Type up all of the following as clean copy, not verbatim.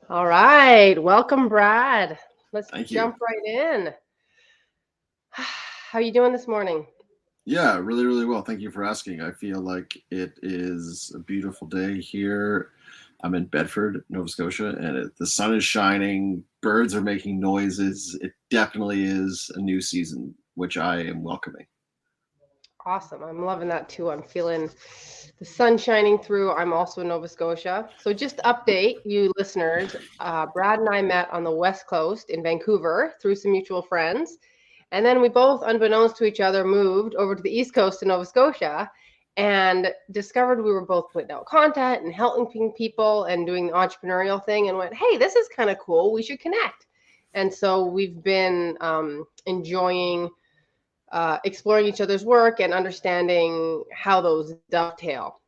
All right. Welcome, Brad. Let's Thank you. jump right in. How you doing this morning? Yeah, really, really well. Thank you for asking. I feel like it is a beautiful day here. I'm in Bedford, Nova Scotia, and the sun is shining. Birds are making noises. It definitely is a new season, which I am welcoming. Awesome. I'm loving that too. I'm feeling the sun shining through. I'm also in Nova Scotia. So, just to update you listeners, Brad and I met on the West Coast in Vancouver through some mutual friends. And then we both, unbeknownst to each other, moved over to the East Coast in Nova Scotia and discovered we were both putting out content and helping people and doing the entrepreneurial thing and went, hey, this is kind of cool. We should connect. And so we've been enjoying exploring each other's work and understanding how those dovetail.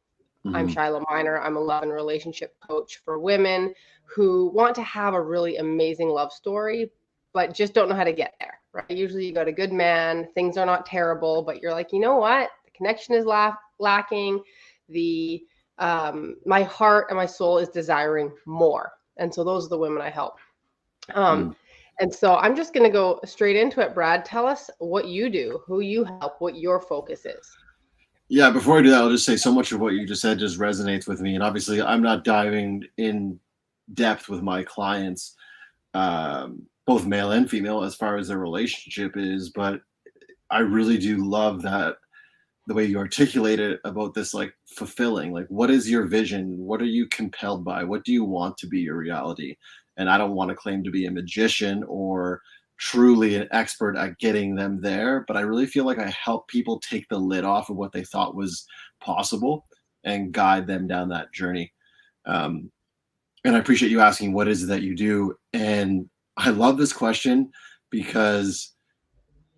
I'm Hmm. Shiloh Miner. I'm a love and relationship coach for women who want to have a really amazing love story, but just don't know how to get there, right? Usually you got a good man, things are not terrible, but you're like, you know what? The connection is lacking. The My heart and my soul is desiring more. And so those are the women I help. Um, and so I'm just going to go straight into it, Brad. Tell us what you do, who you help, what your focus is. Yeah, before I do that, I'll just say so much of what you just said just resonates with me. And obviously, I'm not diving in depth with my clients, both male and female, as far as their relationship is, but I really do love that the way you articulate it about this like fulfilling, like what is your vision, what are you compelled by, what do you want to be your reality. And I don't want to claim to be a magician or truly an expert at getting them there, but I really feel like I help people take the lid off of what they thought was possible and guide them down that journey. um, and I appreciate you asking what is it that you do. And I love this question because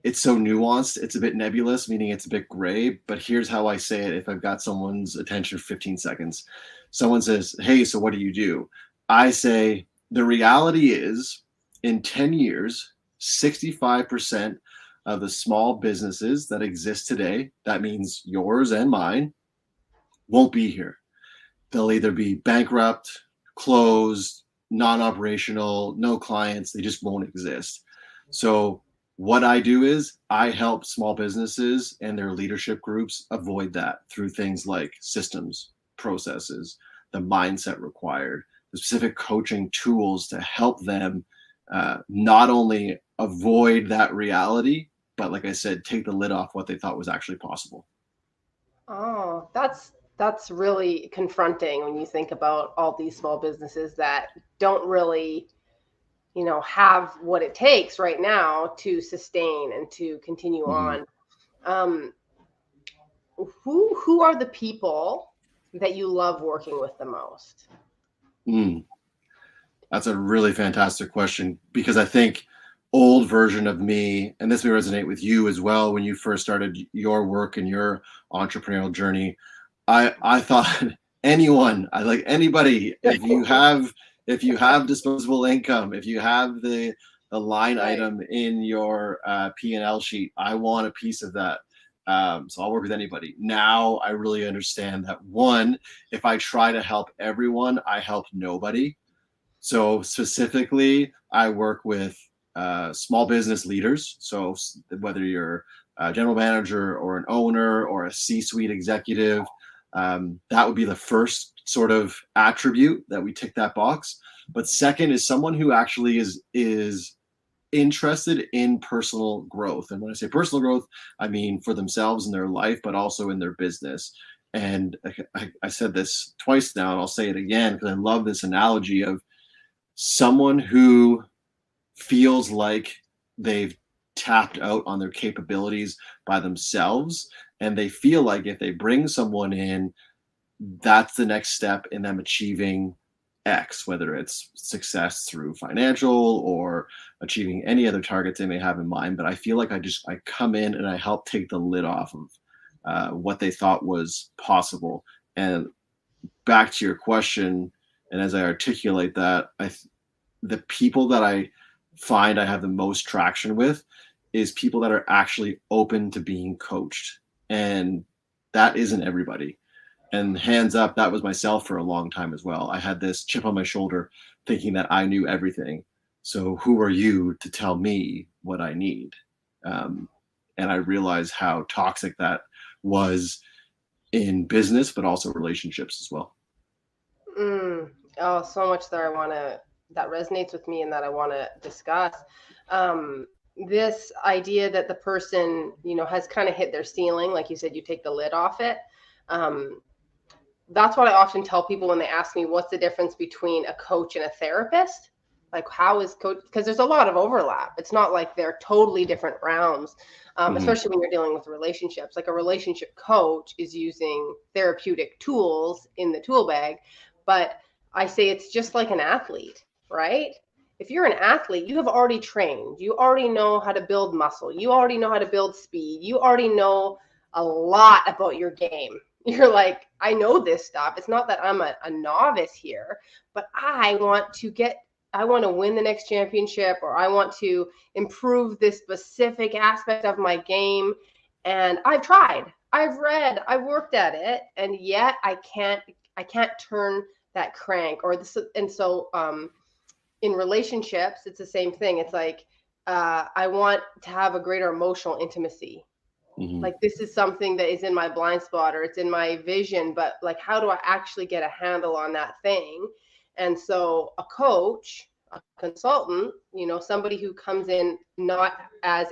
it's so nuanced. It's a bit nebulous, meaning it's a bit gray. But here's how I say it if I've got someone's attention for 15 seconds. Someone says, hey, so what do you do? I say, the reality is in 10 years, 65% of the small businesses that exist today, that means yours and mine, won't be here. They'll either be bankrupt, closed, non operational, no clients, they just won't exist. So, what I do is I help small businesses and their leadership groups avoid that through things like systems, processes, the mindset required, the specific coaching tools to help them not only avoid that reality, but like I said, take the lid off what they thought was actually possible. Oh, that's really confronting when you think about all these small businesses that don't really, have what it takes right now to sustain and to continue Mm-hmm. on. Um, who are the people that you love working with the most? Mm. That's a really fantastic question because I think old version of me, and this may resonate with you as well, when you first started your work and your entrepreneurial journey, I thought anyone, I like anybody, if you have disposable income, if you have the line Right. item in your P&L sheet, I want a piece of that. So I'll work with anybody. Now I really understand that one, if I try to help everyone, I help nobody. So specifically, I work with small business leaders. So whether you're a general manager or an owner or a C-suite executive, that would be the first sort of attribute that we tick that box. But second is someone who actually is interested in personal growth. And when I say personal growth, I mean for themselves in their life, but also in their business. And I said this twice now, and I'll say it again because I love this analogy of someone who feels like they've tapped out on their capabilities by themselves and they feel like if they bring someone in, that's the next step in them achieving X, whether it's success through financial or achieving any other targets they may have in mind. But I feel like I come in and I help take the lid off of what they thought was possible. And back to your question, and as I articulate that, the people that I find I have the most traction with is people that are actually open to being coached. And that isn't everybody. And hands up, that was myself for a long time as well. I had this chip on my shoulder thinking that I knew everything. So who are you to tell me what I need? Um, and I realized how toxic that was in business, but also relationships as well. Mm. Oh, so much that resonates with me and that I want to discuss. Um, this idea that the person, has kind of hit their ceiling, like you said, you take the lid off it. Um, that's what I often tell people when they ask me what's the difference between a coach and a therapist. Like, how is coach? Because there's a lot of overlap. It's not like they're totally different realms, Mm-hmm. especially when you're dealing with relationships. Like a relationship coach is using therapeutic tools in the tool bag, but I say it's just like an athlete, right? If you're an athlete, you have already trained. You already know how to build muscle. You already know how to build speed. You already know a lot about your game. You're like, I know this stuff. It's not that I'm a novice here, but I want to win the next championship, or I want to improve this specific aspect of my game. And I've tried, I've read, I've worked at it, and yet I can't turn that crank or this. And so, in relationships, it's the same thing. It's like, I want to have a greater emotional intimacy. Mm-hmm. Like, this is something that is in my blind spot or it's in my vision, but like, how do I actually get a handle on that thing? And so a coach, a consultant, somebody who comes in not as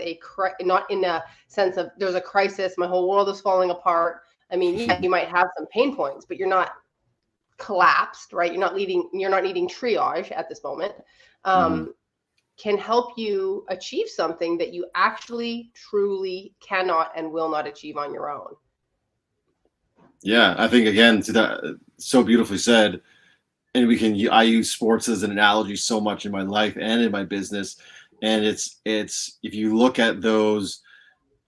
not in a sense of there's a crisis, my whole world is falling apart. I mean, yeah, you might have some pain points, but you're not collapsed, right? You're not needing triage at this moment. Mm-hmm. um, can help you achieve something that you actually truly cannot and will not achieve on your own. Yeah, I think again to that, so beautifully said. And I use sports as an analogy so much in my life and in my business. And it's if you look at those,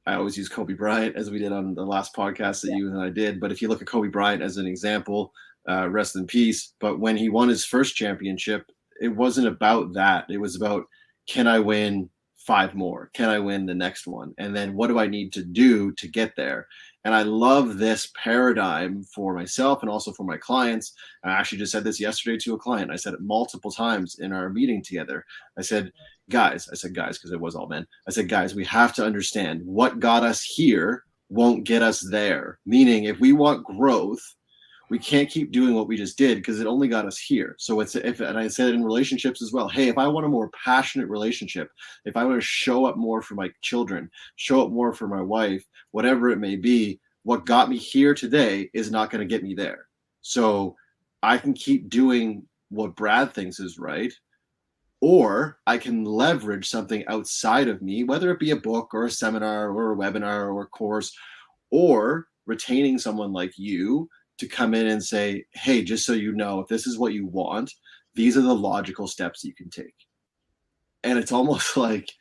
I always use Kobe Bryant as we did on the last podcast that Yeah. you and I did. But if you look at Kobe Bryant as an example, rest in peace. But when he won his first championship, it wasn't about that. It was about, can I win five more? Can I win the next one? And then what do I need to do to get there? And I love this paradigm for myself and also for my clients. I actually just said this yesterday to a client. I said it multiple times in our meeting together. I said, guys, because it was all men. I said, guys, we have to understand what got us here won't get us there. Meaning, if we want growth, we can't keep doing what we just did because it only got us here. So and I said it in relationships as well. Hey, if I want a more passionate relationship, if I want to show up more for my children, show up more for my wife, whatever it may be, what got me here today is not going to get me there. So I can keep doing what Brad thinks is right, or I can leverage something outside of me, whether it be a book or a seminar or a webinar or a course, or retaining someone like you to come in and say, hey, just so you know, if this is what you want, these are the logical steps you can take. And it's almost like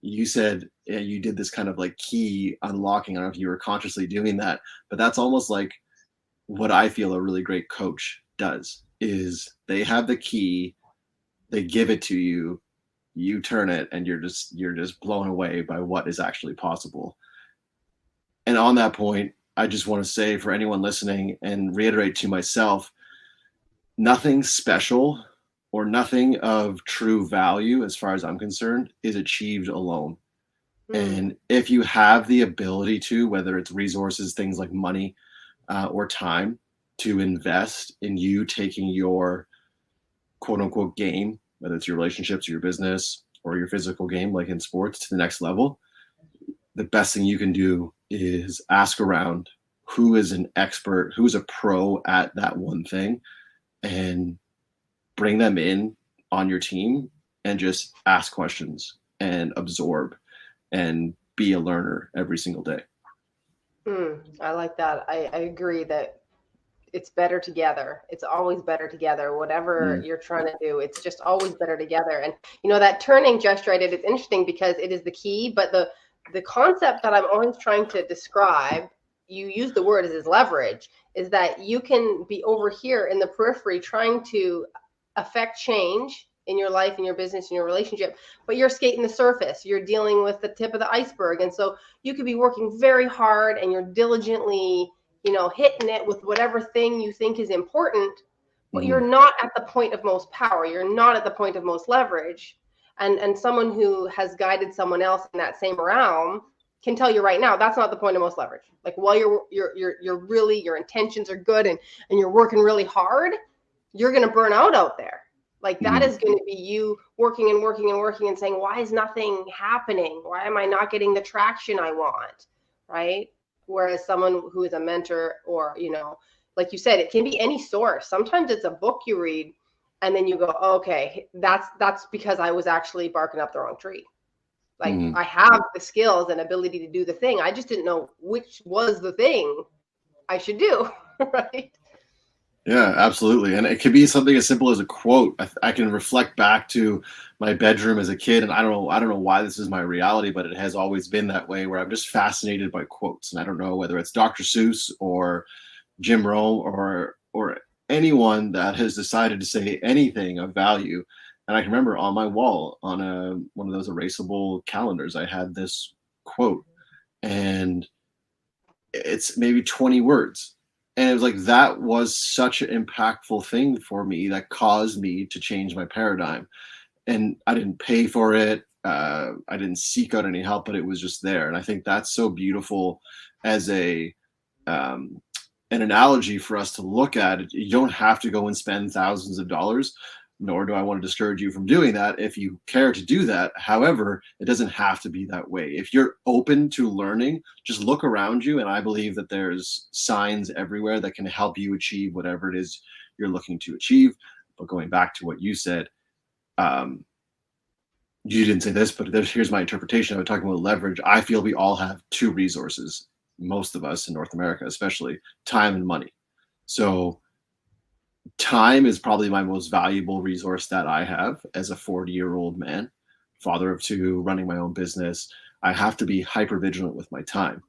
you said, yeah, you did this kind of like key unlocking. I don't know if you were consciously doing that, but that's almost like what I feel a really great coach does is they have the key, they give it to you, you turn it, and you're just blown away by what is actually possible. And on that point, I just want to say for anyone listening and reiterate to myself, nothing special or nothing of true value, as far as I'm concerned, is achieved alone. Hmm. And if you have the ability to, whether it's resources, things like money or time, to invest in you taking your quote unquote game, whether it's your relationships, your business, or your physical game, like in sports, to the next level, the best thing you can do is ask around who is an expert, who's a pro at that one thing, and bring them in on your team and just ask questions and absorb and be a learner every single day. I like that. I agree that it's better together. It's always better together. Whatever Mm, you're trying to do, it's just always better together. And that turning gesture I did, it's interesting because it is the key, but the concept that I'm always trying to describe, you use the word is leverage, is that you can be over here in the periphery trying to affect change in your life, in your business, in your relationship, but you're skating the surface. You're dealing with the tip of the iceberg. And so you could be working very hard and you're diligently hitting it with whatever thing you think is important, but Mm-hmm. you're not at the point of most power. You're not at the point of most leverage. And someone who has guided someone else in that same realm can tell you right now that's not the point of most leverage. Like while you're really, your intentions are good and you're working really hard, you're going to burn out there. Like that Mm-hmm. is going to be you working and working and working and saying, why is nothing happening? Why am I not getting the traction I want? Right? Whereas someone who is a mentor, or, like you said, it can be any source. Sometimes it's a book you read and then you go, okay, that's because I was actually barking up the wrong tree. Like Mm-hmm. I have the skills and ability to do the thing. I just didn't know which was the thing I should do. Right? Yeah, absolutely. And it could be something as simple as a quote. I can reflect back to my bedroom as a kid, and I don't know why this is my reality, but it has always been that way, where I'm just fascinated by quotes. And I don't know whether it's Dr. Seuss or Jim Rome or anyone that has decided to say anything of value. And I can remember on my wall on one of those erasable calendars, I had this quote, and it's maybe 20 words. And it was like that was such an impactful thing for me that caused me to change my paradigm. And I didn't pay for it. I didn't seek out any help, but it was just there. And I think that's so beautiful as a um, an analogy for us to look at it. You don't have to go and spend thousands of dollars, nor do I want to discourage you from doing that if you care to do that. However, it doesn't have to be that way. If you're open to learning, just look around you, and I believe that there's signs everywhere that can help you achieve whatever it is you're looking to achieve. But going back to what you said, um, you didn't say this, but here's my interpretation of it. Talking about leverage, I feel we all have two resources, most of us in North America, especially time and money. So time is probably my most valuable resource that I have as a 40-year-old man, father of two, running my own business. I have to be hyper vigilant with my time.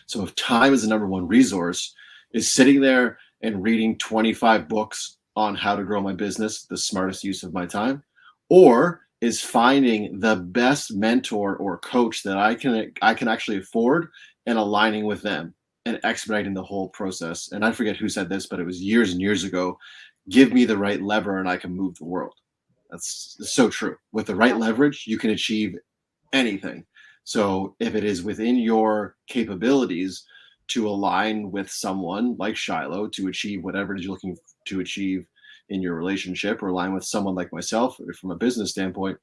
So if time is the number one resource, is sitting there and reading 25 books on how to grow my business the smartest use of my time? Or is finding the best mentor or coach that I can actually afford and aligning with them and expediting the whole process? And I forget who said this, but it was years and years ago. Give me the right lever and I can move the world. That's so true. With the right Yeah. leverage, you can achieve anything. So if it is within your capabilities to align with someone like Shiloh to achieve whatever it is you're looking to achieve in your relationship, or align with someone like myself from a business standpoint,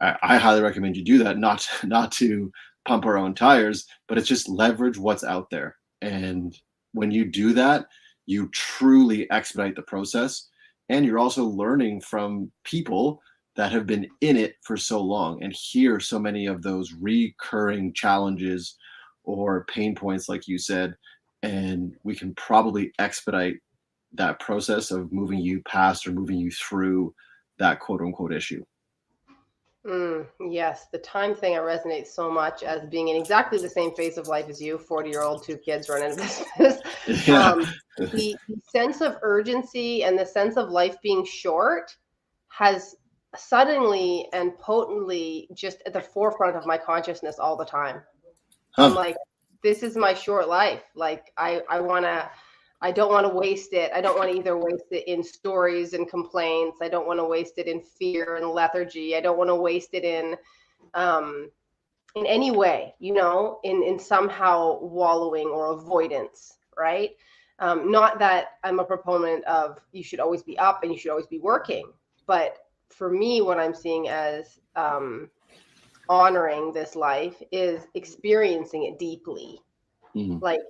I highly recommend you do that. Not to pump our own tires, but it's just leverage what's out there. And when you do that, you truly expedite the process, and you're also learning from people that have been in it for so long and hear so many of those recurring challenges or pain points, like you said, and we can probably expedite that process of moving you past or moving you through that quote unquote issue. Yes, the time thing I resonate so much as being in exactly the same phase of life as you, 40-year-old, two kids running a business. Yeah. um, the sense of urgency and the sense of life being short has suddenly and potently just at the forefront of my consciousness all the time. I'm Huh. like, this is my short life. Like I don't want to waste it. I don't want to either waste it in stories and complaints. I don't want to waste it in fear and lethargy. I don't want to waste it um, in any way, in somehow wallowing or avoidance, right? Not that I'm a proponent of you should always be up and you should always be working, but for me, what I'm seeing as honoring this life is experiencing it deeply. Mhm. Like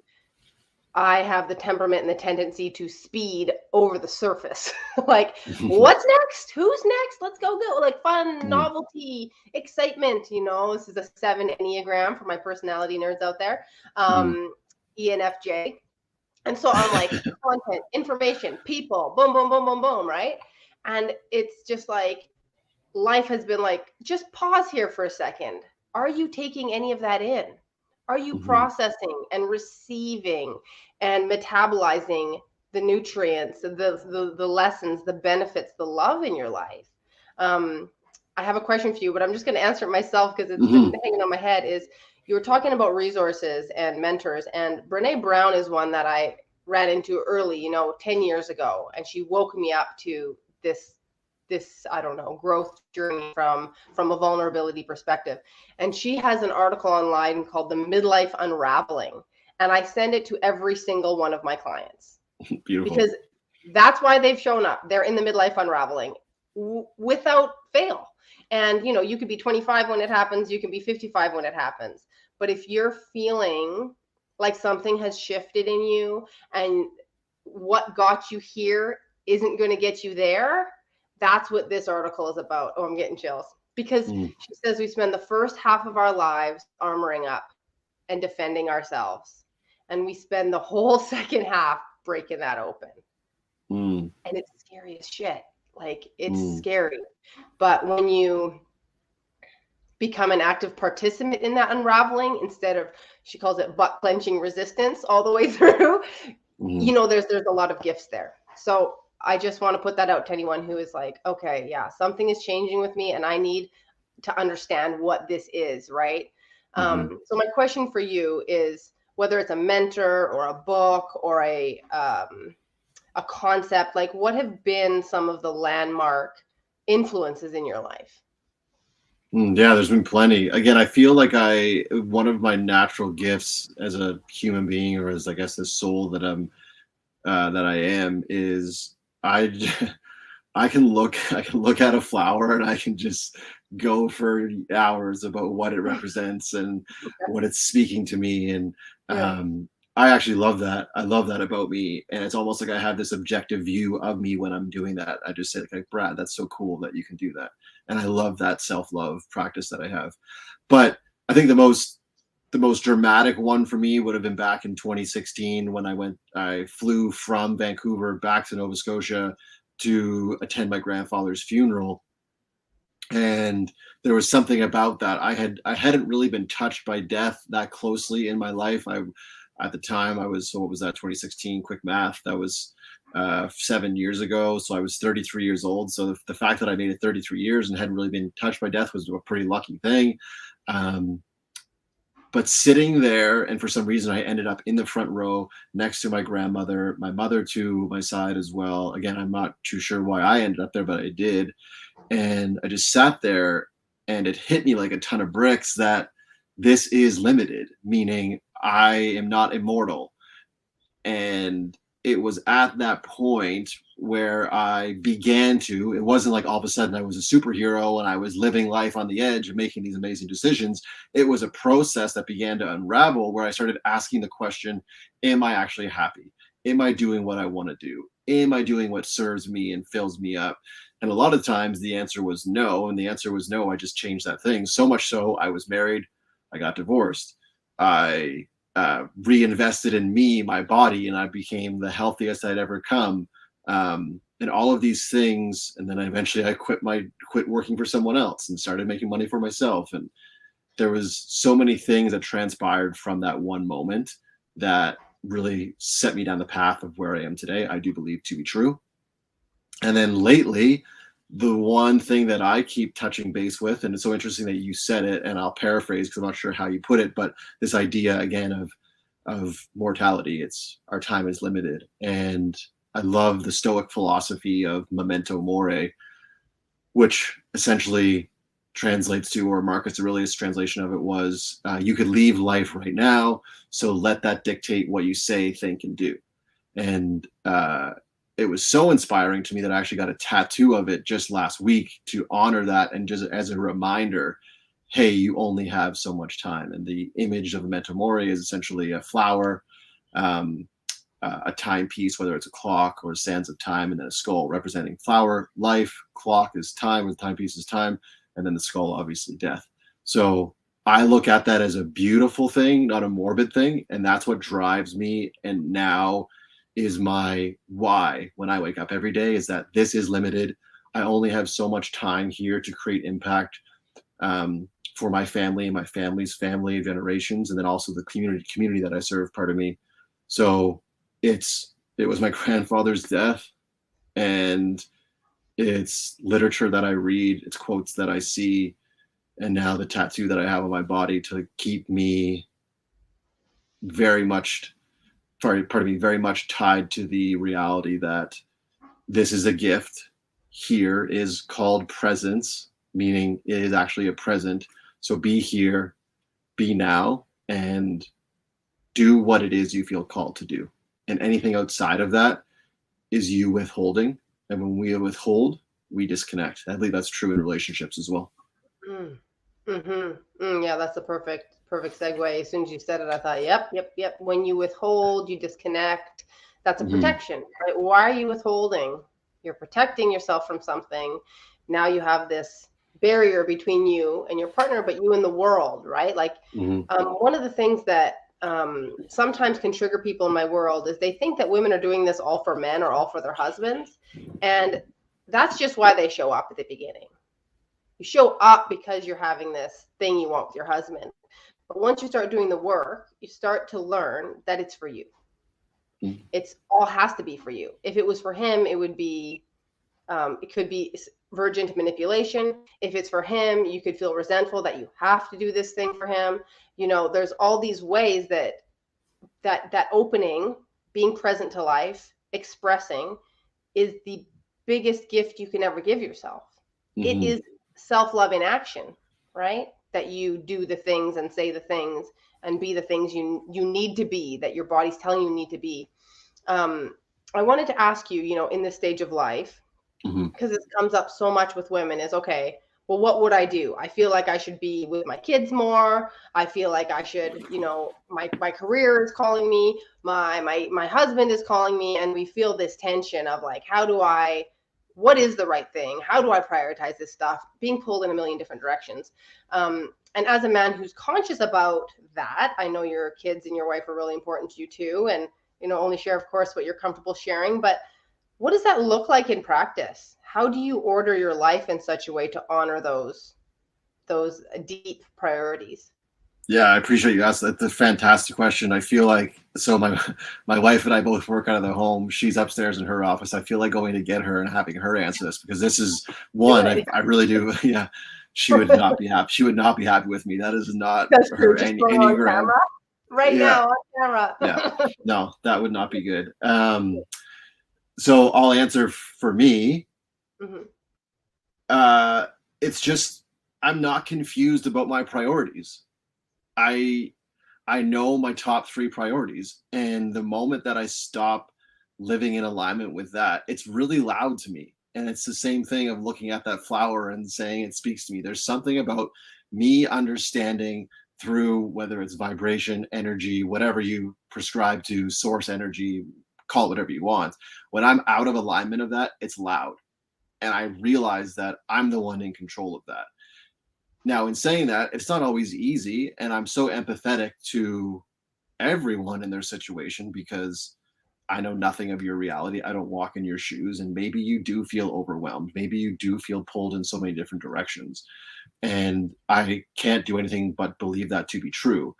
I have the temperament and the tendency to speed over the surface. Like, what's next? Who's next? Let's go. Like fun, Mhm. novelty, excitement. This is a 7 Enneagram for my personality nerds out there. Mhm. ENFJ. And so I'm like, content, information, people, boom, boom, boom, boom, boom, right? And it's just like, life has been like, just pause here for a second. Are you taking any of that in? Are you Mhm. processing and receiving and metabolizing the nutrients, the lessons, the benefits, the love in your life? Um, I have a question for you, but I'm just going to answer it myself because it's been Mhm. hanging on my head. Is you were talking about resources and mentors, and Brene Brown is one that I ran into early, 10 years ago, and she woke me up to this I don't know, growth journey from a vulnerability perspective. And she has an article online called The Midlife Unraveling, and I send it to every single one of my clients Beautiful. because that's why they've shown up. They're in the midlife unraveling without fail. And you could be 25 when it happens, you can be 55 when it happens. But if you're feeling like something has shifted in you and what got you here isn't going to get you there, that's what this article is about. Oh, I'm getting chills. Because she says we spend the first half of our lives armoring up and defending ourselves. And we spend the whole second half breaking that open. Mm. And it's scary as shit. Like, it's Mm. scary. But when you become an active participant in that unraveling, instead of, she calls it butt clenching resistance all the way through, there's a lot of gifts there. So I just want to put that out to anyone who is like, okay, yeah, something is changing with me and I need to understand what this is, right? So my question for you is, whether it's a mentor or a book or a concept, like, what have been some of the landmark influences in your life? Yeah, there's been plenty. Again, I feel like one of my natural gifts as a human being, or as I guess the soul that I am, is I I can look at a flower and I can just go for hours about what it represents and what it's speaking to me. And Yeah. I actually love that. I love that about me. And it's almost like I have this objective view of me when I'm doing that. I just say, like, Brad, that's so cool that you can do that. And I love that self-love practice that I have. But I think the most dramatic one for me would have been back in 2016 when I flew from Vancouver back to Nova Scotia to attend my grandfather's funeral. And there was something about that. I hadn't really been touched by death that closely in my life. At the time I was, so what was that, 2016, quick math, that was 7 years ago. So I was 33 years old. So the fact that I made it 33 years and hadn't really been touched by death was a pretty lucky thing. But sitting there, and for some reason I ended up in the front row next to my grandmother, my mother to my side as well. Again, I'm not too sure why I ended up there, but I did. And I just sat there, and it hit me like a ton of bricks that this is limited, meaning I am not immortal. And it was at that point where I began to, it wasn't like all of a sudden I was a superhero and I was living life on the edge and making these amazing decisions. It was a process that began to unravel where I started asking the question, am I actually happy? Am I doing what I want to do? Am I doing what serves me and fills me up? And a lot of times the answer was no. And the answer was no. I just changed that thing. So much so I was married. I got divorced. I reinvested in me, my body, and I became the healthiest I'd ever come. And all of these things. And then eventually I quit working for someone else and started making money for myself. And there was so many things that transpired from that one moment that really set me down the path of where I am today. I do believe to be true. And then lately, the one thing that I keep touching base with, and it's so interesting that you said it, and I'll paraphrase because I'm not sure how you put it, but this idea again of mortality. It's, our time is limited. And I love the Stoic philosophy of memento mori, which essentially translates to, or Marcus Aurelius' translation of it was, you could leave life right now, so let that dictate what you say, think, and do. And it was so inspiring to me that I actually got a tattoo of it just last week to honor that, and just as a reminder, hey, you only have so much time. And the image of a memento mori is essentially a flower, a timepiece, whether it's a clock or sands of time, and then a skull representing flower, life, clock is time, and the timepiece is time, and then the skull, obviously, death. So I look at that as a beautiful thing, not a morbid thing, and that's what drives me. And now is my why when I wake up every day, is that this is limited. I only have so much time here to create impact for my family and my family's family, generations, and then also the community that I serve, part of me. So it was my grandfather's death, and it's literature that I read, it's quotes that I see, and now the tattoo that I have on my body to keep me very much, pardon me, very much tied to the reality that this is a gift. Here is called presence, meaning it is actually a present. So be here, be now, and do what it is you feel called to do. And anything outside of that is you withholding. And when we withhold, we disconnect. I believe that's true in relationships as well. Mm. Yeah, that's a perfect segue. As soon as you said it, I thought, yep. When you withhold, you disconnect. That's a Mm-hmm. protection, right? Why are you withholding? You're protecting yourself from something. Now you have this barrier between you and your partner, but you and the world, right? Like, Mm-hmm. one of the things that sometimes can trigger people in my world is they think that women are doing this all for men or all for their husbands, and that's just why they show up at the beginning. You show up because you're having this thing you want with your husband. But once you start doing the work, you start to learn that it's for you. It's all has to be for you. If it was for him, it could be verging to manipulation. If it's for him, you could feel resentful that you have to do this thing for him. There's all these ways that opening, being present to life, expressing, is the biggest gift you can ever give yourself. It Mm-hmm. is self-love in action, right? That you do the things and say the things and be the things you need to be, that your body's telling you need to be. um, I wanted to ask you, in this stage of life, Mm-hmm. because this comes up so much with women, is okay, well, what would I do? I feel like I should be with my kids more. I feel like I should, my career is calling me, my husband is calling me, and we feel this tension of like, what is the right thing? How do I prioritize this stuff? Being pulled in a million different directions. And as a man who's conscious about that, I know your kids and your wife are really important to you too, and only share, of course, what you're comfortable sharing, but what does that look like in practice? How do you order your life in such a way to honor those deep priorities? Yeah, I appreciate you asked that. That's a fantastic question. I feel like so my wife and I both work out of the home. She's upstairs in her office. I feel like going to get her and having her answer this because this is Do one it. I really do. Yeah, she would not be happy. She would not be happy with me. That is not That's true. her Just throw it on Enneagram. camera right Yeah, now on camera. yeah. No, that would not be good. So I'll answer for me. Mhm. Uh, it's just I'm not confused about my priorities. I I know my top three priorities. And the moment that I stop living in alignment with that, it's really loud to me. And it's the same thing of looking at that flower and saying it speaks to me. There's something about me understanding through whether it's vibration, energy, whatever you prescribe to, source energy, call it whatever you want. When I'm out of alignment of that, it's loud. And I realize that I'm the one in control of that. Now, in saying that, it's not always easy. And I'm so empathetic to everyone in their situation because I know nothing of your reality. I don't walk in your shoes. And maybe you do feel overwhelmed. Maybe you do feel pulled in so many different directions. And I can't do anything but believe that to be true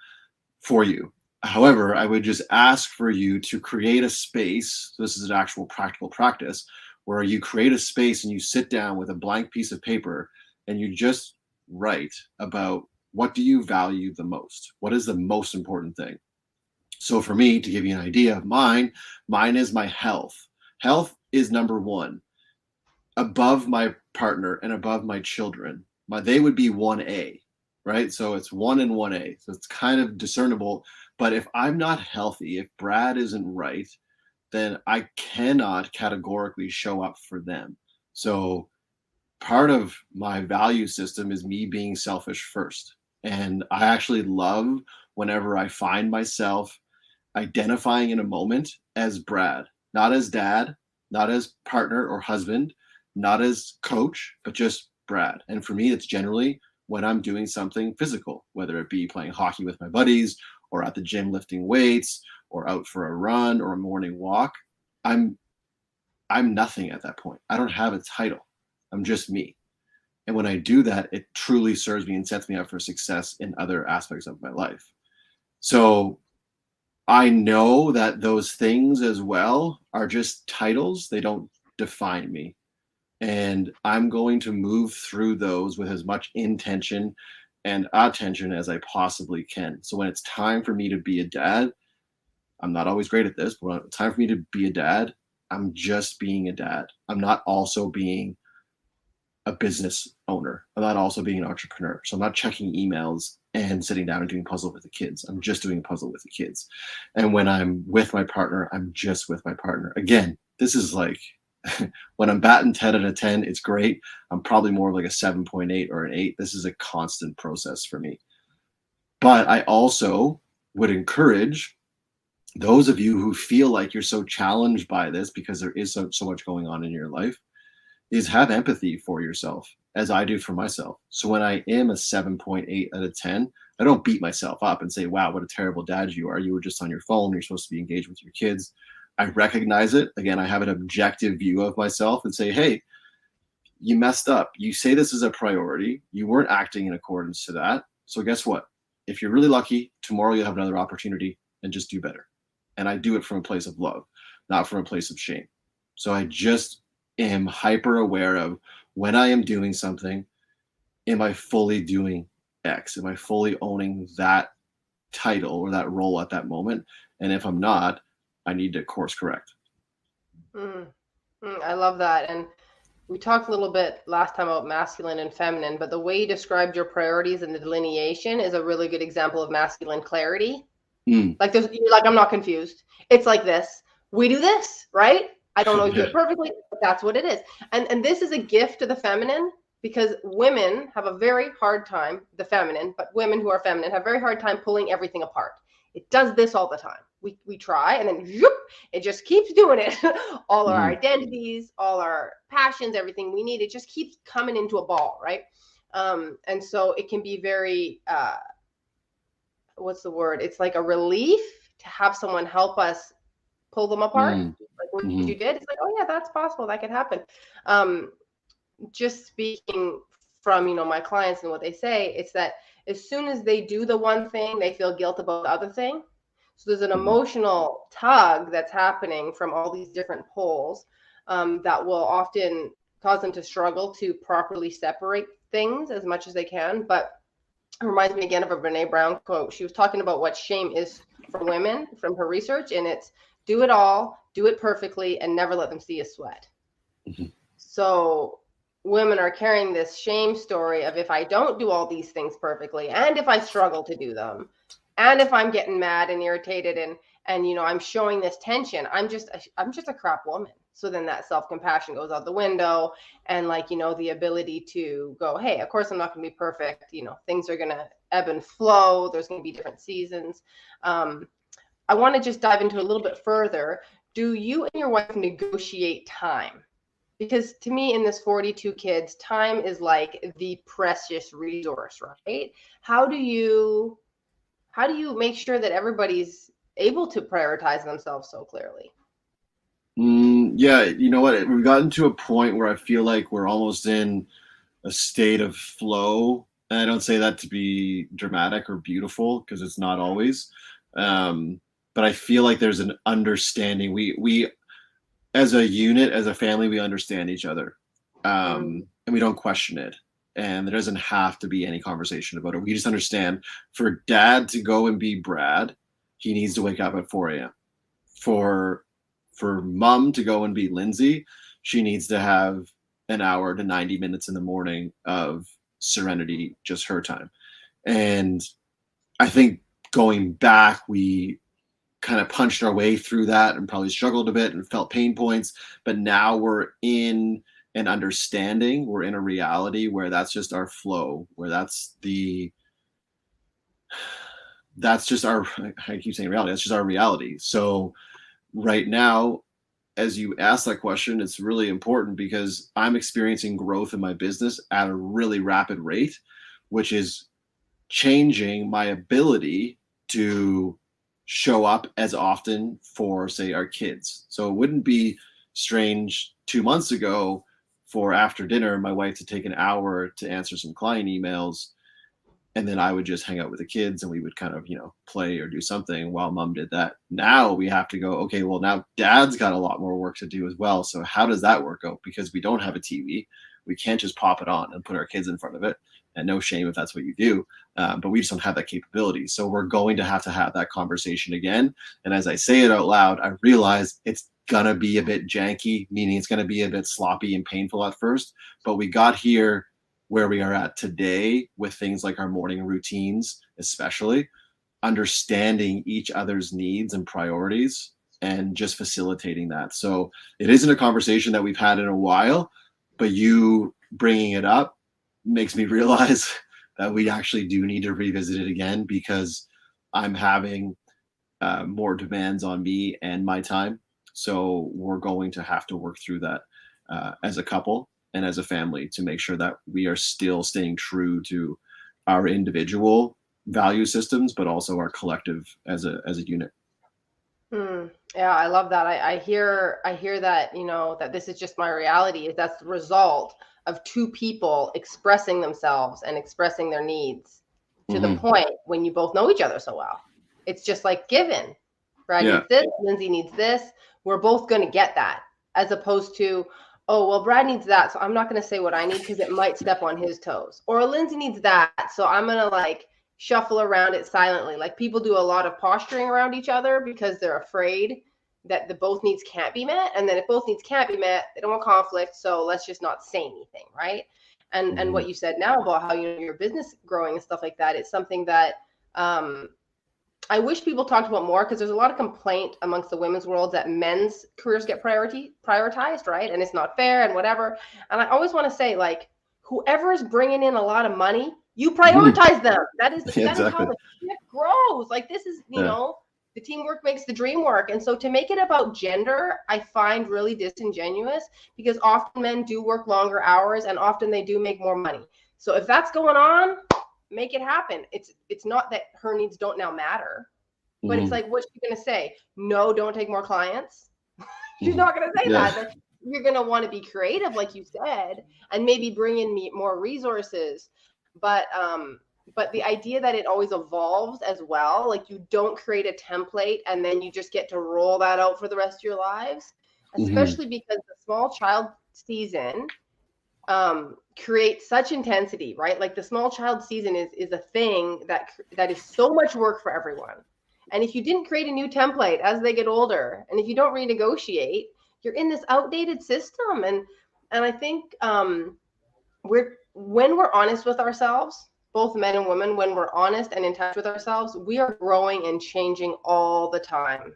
for you. However, I would just ask for you to create a space. So this is an actual practical practice where you create a space and you sit down with a blank piece of paper and you just write about what do you value the most? What is the most important thing? So for me, to give you an idea of mine is my health. Health is number one, above my partner and above my children. They would be 1A, right? So it's 1 and 1A. So it's kind of discernible. But if I'm not healthy, if Brad isn't right, then I cannot categorically show up for them. So part of my value system is me being selfish first. And I actually love whenever I find myself identifying in a moment as Brad, not as dad, not as partner or husband, not as coach, but just Brad. And for me, it's generally when I'm doing something physical, whether it be playing hockey with my buddies or at the gym lifting weights or out for a run or a morning walk. I'm I'm nothing at that point. I don't have a title. I'm just me. And when I do that, it truly serves me and sets me up for success in other aspects of my life. So I know that those things as well are just titles. They don't define me. And I'm going to move through those with as much intention and attention as I possibly can. So when it's time for me to be a dad, I'm not always great at this, but when it's time for me to be a dad, I'm just being a dad. I'm not also being a business owner. I'm not also being an entrepreneur. So I'm not checking emails and sitting down and doing puzzle with the kids. I'm just doing a puzzle with the kids. And when I'm with my partner, I'm just with my partner. Again, this is like when I'm batting 10 out of 10, it's great. I'm probably more like a 7.8 or an 8. This is a constant process for me. But I also would encourage those of you who feel like you're so challenged by this because there is so much going on in your life is have empathy for yourself as I do for myself. So when I am a 7.8 out of 10, I don't beat myself up and say, wow, what a terrible dad you are. You were just on your phone. You're supposed to be engaged with your kids. I recognize it. Again, I have an objective view of myself and say, hey, you messed up. You say this is a priority. You weren't acting in accordance to that. So guess what? If you're really lucky, tomorrow you'll have another opportunity and just do better. And I do it from a place of love, not from a place of shame. So I just am hyper aware of when I am doing something, am I fully doing X? Am I fully owning that title or that role at that moment? And if I'm not, I need to course correct. I love that. And we talked a little bit last time about masculine and feminine, but the way you described your priorities and the delineation is a really good example of masculine clarity. Like you're like, I'm not confused. It's like this. We do this, right? I don't always do it perfectly, but that's what it is. And this is a gift to the feminine because women have a very hard time, the feminine, but women who are feminine have a very hard time pulling everything apart. It does this all the time. We try and then whoop, it just keeps doing it. All our identities, all our passions, everything we need, it just keeps coming into a ball, right? And so it can be very what's the word? It's like a relief to have someone help us pull them apart. Like what you did. It's like, oh yeah, that's possible. That could happen. Just speaking from, my clients and what they say, it's that as soon as they do the one thing, they feel guilt about the other thing. So there's an emotional tug that's happening from all these different poles that will often cause them to struggle to properly separate things as much as they can. But it reminds me again of a Brene Brown quote. She was talking about what shame is for women from her research, and it's do it all, do it perfectly, and never let them see you sweat. So women are carrying this shame story of if I don't do all these things perfectly, and if I struggle to do them, and if I'm getting mad and irritated and I'm showing this tension, I'm just a crap woman. So then that self-compassion goes out the window, and the ability to go, hey, of course I'm not going to be perfect. Things are going to ebb and flow. There's going to be different seasons. I want to just dive into a little bit further. Do you and your wife negotiate time? Because to me, in this 42 kids, time is like the precious resource, right? How do you make sure that everybody's able to prioritize themselves so clearly? Yeah, you know what? We've gotten to a point where I feel like we're almost in a state of flow. And I don't say that to be dramatic or beautiful because it's not always. But I feel like there's an understanding. We as a unit, as a family, we understand each other, and we don't question it. And there doesn't have to be any conversation about it. We just understand for dad to go and be Brad, he needs to wake up at 4 a.m. For mom to go and be Lindsay, she needs to have an hour to 90 minutes in the morning of serenity, just her time. And I think going back, we kind of punched our way through that and probably struggled a bit and felt pain points. But now we're in an understanding, we're in a reality where that's just our flow, where that's just our, I keep saying reality, that's just our reality. So right now, as you ask that question, it's really important because I'm experiencing growth in my business at a really rapid rate, which is changing my ability to show up as often for, say, our kids. So it wouldn't be strange 2 months ago for after dinner, my wife to take an hour to answer some client emails. and then I would just hang out with the kids and we would kind of, play or do something while mom did that. Now we have to go, okay, well, now dad's got a lot more work to do as well. So how does that work out? Because we don't have a TV. We can't just pop it on and put our kids in front of it. And no shame if that's what you do. But we just don't have that capability. So we're going to have that conversation again. And as I say it out loud, I realize it's going to be a bit janky, meaning it's going to be a bit sloppy and painful at first. But we got here where we are at today with things like our morning routines, especially understanding each other's needs and priorities and just facilitating that. So it isn't a conversation that we've had in a while, but you bringing it up makes me realize that we actually do need to revisit it again, because I'm having more demands on me and my time. So we're going to have to work through that as a couple and as a family to make sure that we are still staying true to our individual value systems, but also our collective as a unit. Yeah, I love that. I hear that, that this is just my reality. That's the result of two people expressing themselves and expressing their needs to the point when you both know each other so well. It's just like given. Brad needs this, Lindsay needs this. We're both going to get that, as opposed to, oh, well, Brad needs that, so I'm not going to say what I need because it might step on his toes. Or Lindsay needs that, so I'm going to shuffle around it silently. Like, people do a lot of posturing around each other because they're afraid that the both needs can't be met. And then if both needs can't be met, they don't want conflict. So let's just not say anything, right? And what you said now about how your business growing and stuff like that, it's something that I wish people talked about more, because there's a lot of complaint amongst the women's world that men's careers get prioritized, right? And it's not fair and whatever. And I always want to say, whoever is bringing in a lot of money, you prioritize them. That is how the shit grows. This is, the teamwork makes the dream work. And so to make it about gender, I find really disingenuous, because often men do work longer hours and often they do make more money. So if that's going on, make it happen. It's not that her needs don't now matter, but it's like, what's she gonna say? No, don't take more clients. She's not gonna say that. You're gonna want to be creative, like you said, and maybe bring in more resources. But the idea that it always evolves as well, you don't create a template and then you just get to roll that out for the rest of your lives, especially because the small child season create such intensity, right? The small child season is a thing that is so much work for everyone. And if you didn't create a new template as they get older, and if you don't renegotiate, you're in this outdated system. And I think when we're honest with ourselves, both men and women, when we're honest and in touch with ourselves, we are growing and changing all the time.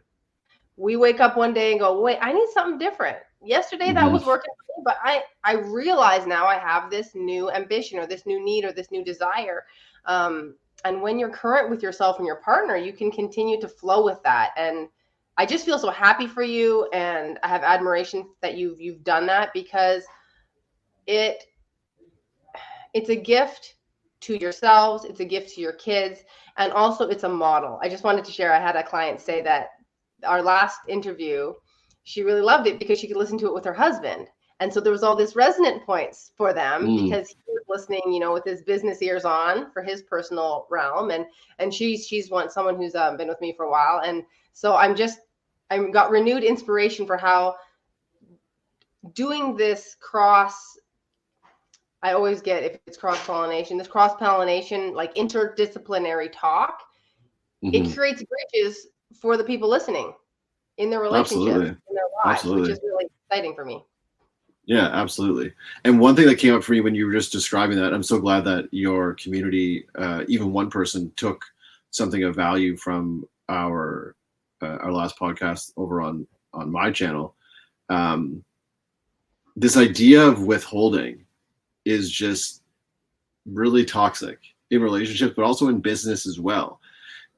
We wake up one day and go, wait, I need something different. Yesterday that was working for me, but I realize now I have this new ambition or this new need or this new desire. And when you're current with yourself and your partner, you can continue to flow with that. And I just feel so happy for you, and I have admiration that you've done that, because it's a gift to yourselves, it's a gift to your kids, and also it's a model. I just wanted to share, I had a client say that our last interview, she really loved it because she could listen to it with her husband. And so there was all this resonant points for them because he was listening, with his business ears on for his personal realm. And she's someone who's been with me for a while. And so I got renewed inspiration for how doing this I always get, if it's cross-pollination, interdisciplinary talk, it creates bridges for the people listening in their relationship, in their lives, which is really exciting for me. Yeah, absolutely. And one thing that came up for me when you were just describing that, I'm so glad that your community, even one person, took something of value from our last podcast over on my channel. This idea of withholding is just really toxic in relationships, but also in business as well.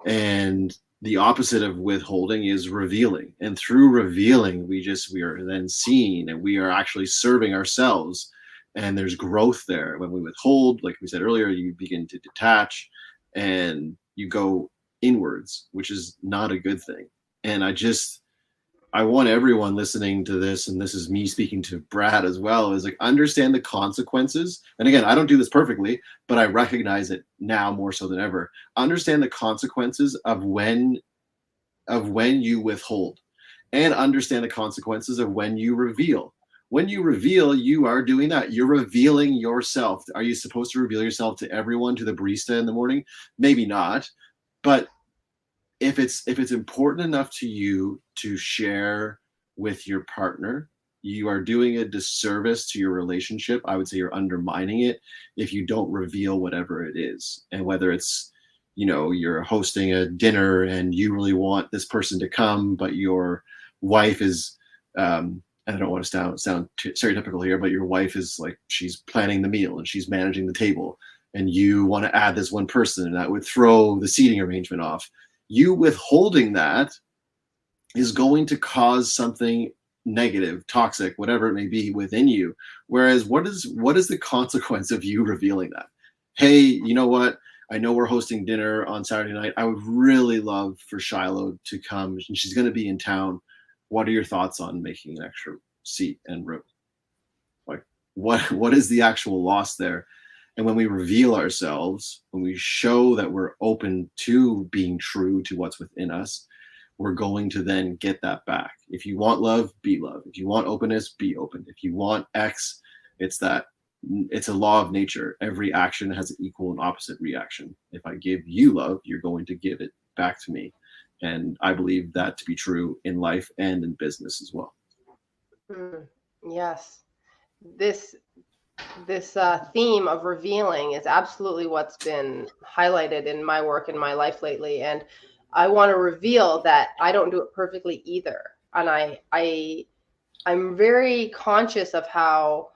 And the opposite of withholding is revealing. And through revealing, we are then seen, and we are actually serving ourselves. And there's growth there. When we withhold, like we said earlier, you begin to detach and you go inwards, which is not a good thing. And I want everyone listening to this, and this is me speaking to Brad as well, is like, understand the consequences. And again, I don't do this perfectly, but I recognize it now more so than ever. Understand the consequences of when you withhold, and understand the consequences of when you reveal. When you reveal, you are doing that. You're revealing yourself. Are you supposed to reveal yourself to everyone, to the barista in the morning? Maybe not. But if it's important enough to you to share with your partner, you are doing a disservice to your relationship. I would say you're undermining it if you don't reveal whatever it is. And whether it's, you're hosting a dinner and you really want this person to come, but your wife is, I don't want to sound stereotypical here, but your wife is like, she's planning the meal and she's managing the table, and you want to add this one person, and that would throw the seating arrangement off. You withholding that is going to cause something negative, toxic, whatever it may be within you. Whereas what is the consequence of you revealing that? Hey, you know what? I know we're hosting dinner on Saturday night. I would really love for Shiloh to come, and she's going to be in town. What are your thoughts on making an extra seat and room? Like, what is the actual loss there? And when we reveal ourselves, when we show that we're open to being true to what's within us, we're going to then get that back. If you want love, be love. If you want openness, be open. If you want X, it's a law of nature. Every action has an equal and opposite reaction. If I give you love, you're going to give it back to me. And I believe that to be true in life and in business as well. Yes. This theme of revealing is absolutely what's been highlighted in my work in my life lately. And I want to reveal that I don't do it perfectly either. And I'm very conscious of how,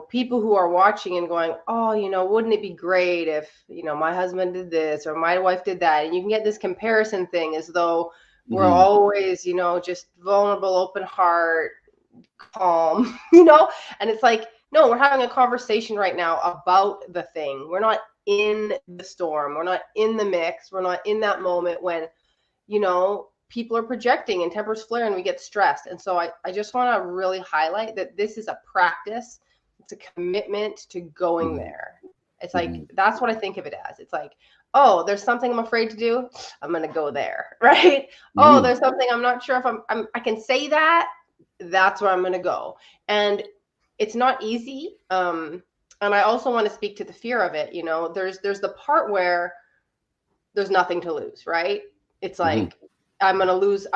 people who are watching and going, oh, wouldn't it be great if, my husband did this or my wife did that? And you can get this comparison thing as though we're always, just vulnerable, open heart, calm, and it's like, no, we're having a conversation right now about the thing. We're not in the storm. We're not in the mix. We're not in that moment when, people are projecting and tempers flare and we get stressed. And so I just want to really highlight that this is a practice. It's a commitment to going there. It's like, that's what I think of it as. It's like, oh, there's something I'm afraid to do. I'm going to go there. Right. Oh, there's something I'm not sure if I can say that. That's where I'm going to go. And it's not easy. And I also want to speak to the fear of it. There's the part where there's nothing to lose, right? It's like, I'm going to lose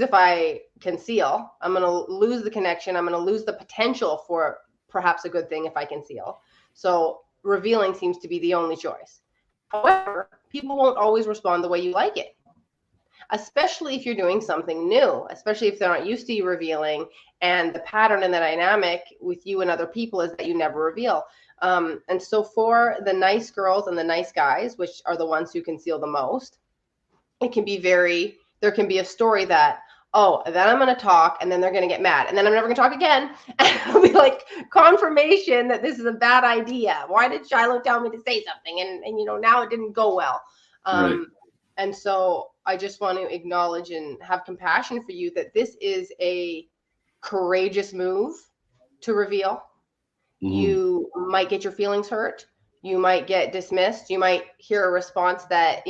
if I conceal. I'm going to lose the connection. I'm going to lose the potential for perhaps a good thing if I conceal. So revealing seems to be the only choice. However, people won't always respond the way you like it, especially if you're doing something new, especially if they're not used to you revealing, and the pattern and the dynamic with you and other people is that you never reveal. And so for the nice girls and the nice guys, which are the ones who conceal the most, it can be there can be a story that, oh, then I'm going to talk and then they're going to get mad and then I'm never going to talk again. And it'll be like confirmation that this is a bad idea. Why did Shiloh tell me to say something? And now it didn't go well. Right. And so I just want to acknowledge and have compassion for you that this is a courageous move to reveal. You might get your feelings hurt. You might get dismissed. You might hear a response that,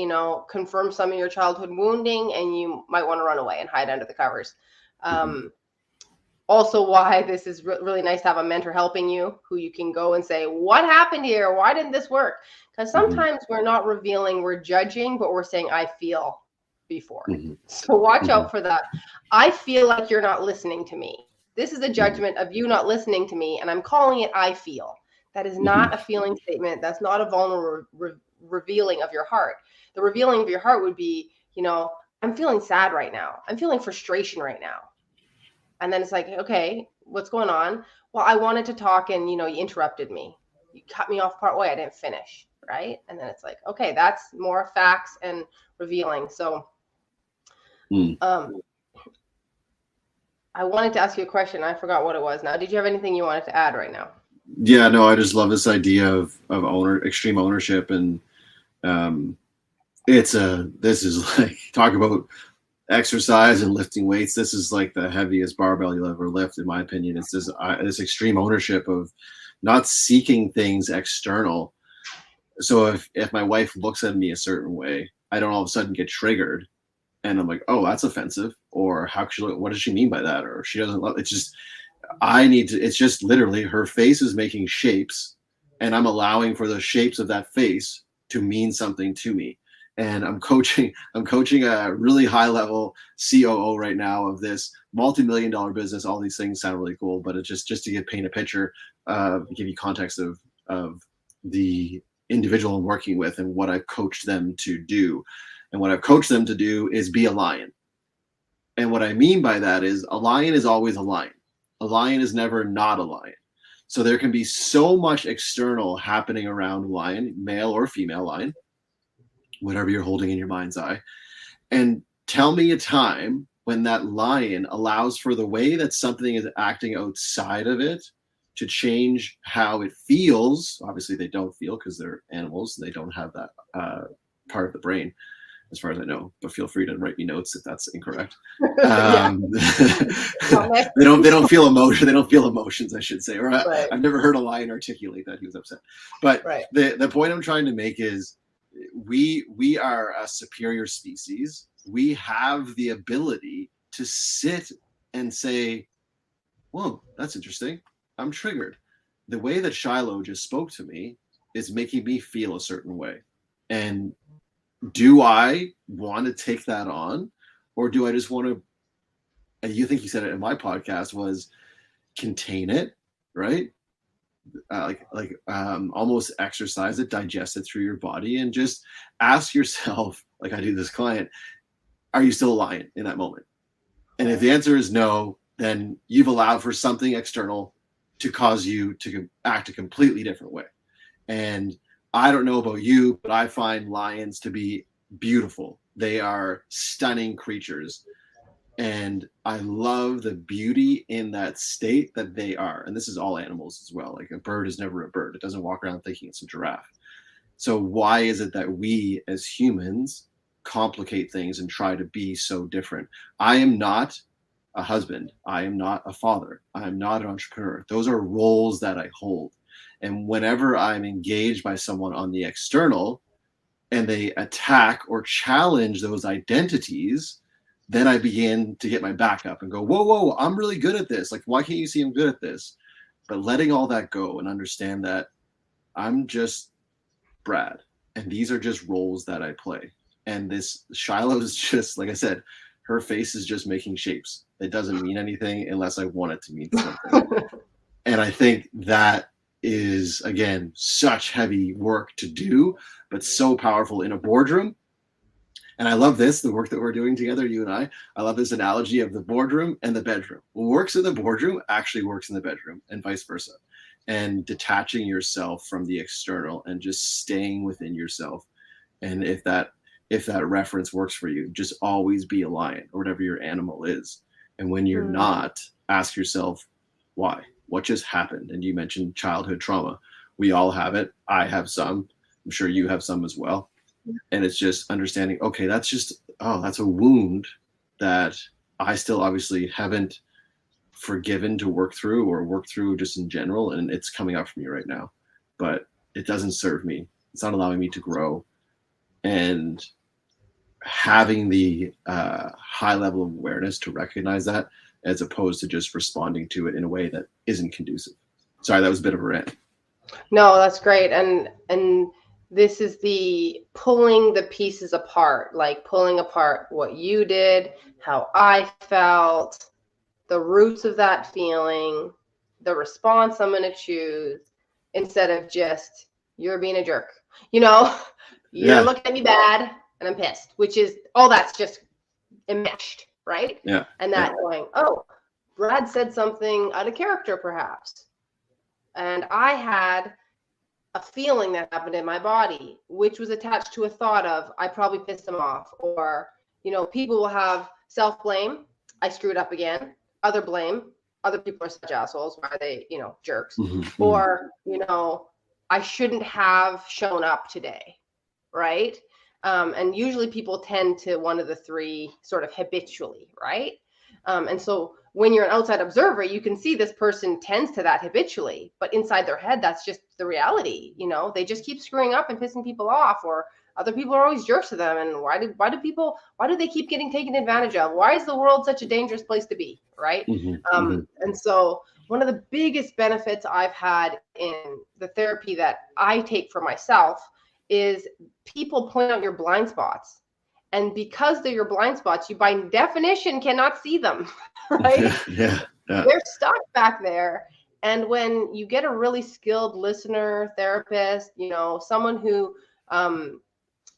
confirms some of your childhood wounding, and you might want to run away and hide under the covers. Also, why this is really nice to have a mentor helping you, who you can go and say, what happened here? Why didn't this work? Because sometimes we're not revealing, we're judging, but we're saying, I feel before. So watch out for that. I feel like you're not listening to me. This is a judgment of you not listening to me, and I'm calling it I feel. That is not a feeling statement. That's not a vulnerable revealing of your heart. The revealing of your heart would be, I'm feeling sad right now. I'm feeling frustration right now. And then it's like, okay, what's going on? Well, I wanted to talk and, you interrupted me. You cut me off part way. I didn't finish. Right. And then it's like, okay, that's more facts and revealing. So I wanted to ask you a question. I forgot what it was now. Did you have anything you wanted to add right now? Yeah, no, I just love this idea of extreme ownership. And this is like, talk about exercise and lifting weights, this is like the heaviest barbell you'll ever lift, in my opinion. It's this extreme ownership of not seeking things external. So if my wife looks at me a certain way, I don't all of a sudden get triggered, and I'm like, oh, that's offensive, or how could she look, what does she mean by that, or she doesn't love. It's just I need to. It's just literally her face is making shapes, and I'm allowing for the shapes of that face to mean something to me. And I'm coaching a really high level COO right now of this multi-million-dollar business. All these things sound really cool, but it's just to paint a picture, give you context of the individual I'm working with and what I've coached them to do. And what I've coached them to do is be a lion. And what I mean by that is a lion is always a lion. A lion is never not a lion. So there can be so much external happening around a lion, male or female lion, whatever you're holding in your mind's eye. And tell me a time when that lion allows for the way that something is acting outside of it to change how it feels. Obviously, they don't feel because they're animals and they don't have that part of the brain, as far as I know. But feel free to write me notes if that's incorrect. They don't feel emotion. They don't feel emotions, I should say. Or right. I've never heard a lion articulate that he was upset. But right. The point I'm trying to make is we are a superior species. We have the ability to sit and say, whoa, that's interesting. I'm triggered. The way that Shiloh just spoke to me is making me feel a certain way. And do I want to take that on? Or do I just want to, and you think you said it in my podcast, was contain it, right? Almost exercise it, digest it through your body, and just ask yourself, like I do this client, are you still a lion in that moment? And if the answer is no, then you've allowed for something external to cause you to act a completely different way. And I don't know about you, but I find lions to be beautiful. They are stunning creatures. And I love the beauty in that state that they are. And this is all animals as well. Like a bird is never a bird. It doesn't walk around thinking it's a giraffe. So why is it that we as humans complicate things and try to be so different? I am not a husband. I am not a father. I am not an entrepreneur. Those are roles that I hold. And whenever I'm engaged by someone on the external and they attack or challenge those identities, then I begin to get my back up and go, whoa, I'm really good at this. Like, why can't you see I'm good at this? But letting all that go and understand that I'm just Brad, and these are just roles that I play. And this Shiloh is just, like I said, her face is just making shapes. It doesn't mean anything unless I want it to mean something. And I think that is, again, such heavy work to do, but so powerful in a boardroom. And I love this, the work that we're doing together, you and I love this analogy of the boardroom and the bedroom. What works in the boardroom actually works in the bedroom, and vice versa. And detaching yourself from the external and just staying within yourself. And if that reference works for you, just always be a lion or whatever your animal is. And when you're not, ask yourself, why? What just happened? And you mentioned childhood trauma. We all have it. I have some. I'm sure you have some as well. And it's just understanding, okay, that's a wound that I still obviously haven't forgiven to work through just in general. And it's coming up for me right now, but it doesn't serve me. It's not allowing me to grow. And having the high level of awareness to recognize that, as opposed to just responding to it in a way that isn't conducive. Sorry, that was a bit of a rant. No, that's great. And this is the pulling the pieces apart, like pulling apart what you did, how I felt, the roots of that feeling, the response I'm going to choose, instead of just, you're being a jerk. You're looking at me bad and I'm pissed, which is, all that's just enmeshed, right? Yeah. And that going, oh, Brad said something out of character perhaps. And I had a feeling that happened in my body, which was attached to a thought of, I probably pissed them off. Or, people will have self-blame. I screwed up again. Other blame. Other people are such assholes. Why are they, jerks? Mm-hmm. Or, I shouldn't have shown up today. Right? And usually people tend to one of the three sort of habitually, right? And so when you're an outside observer, you can see this person tends to that habitually, but inside their head, that's just the reality. You know, they just keep screwing up and pissing people off, or other people are always jerks to them. And why do they keep getting taken advantage of? Why is the world such a dangerous place to be, right? And so one of the biggest benefits I've had in the therapy that I take for myself is people point out your blind spots. And because they're your blind spots, you by definition cannot see them, right? Yeah. They're stuck back there. And when you get a really skilled listener, therapist, you know, someone who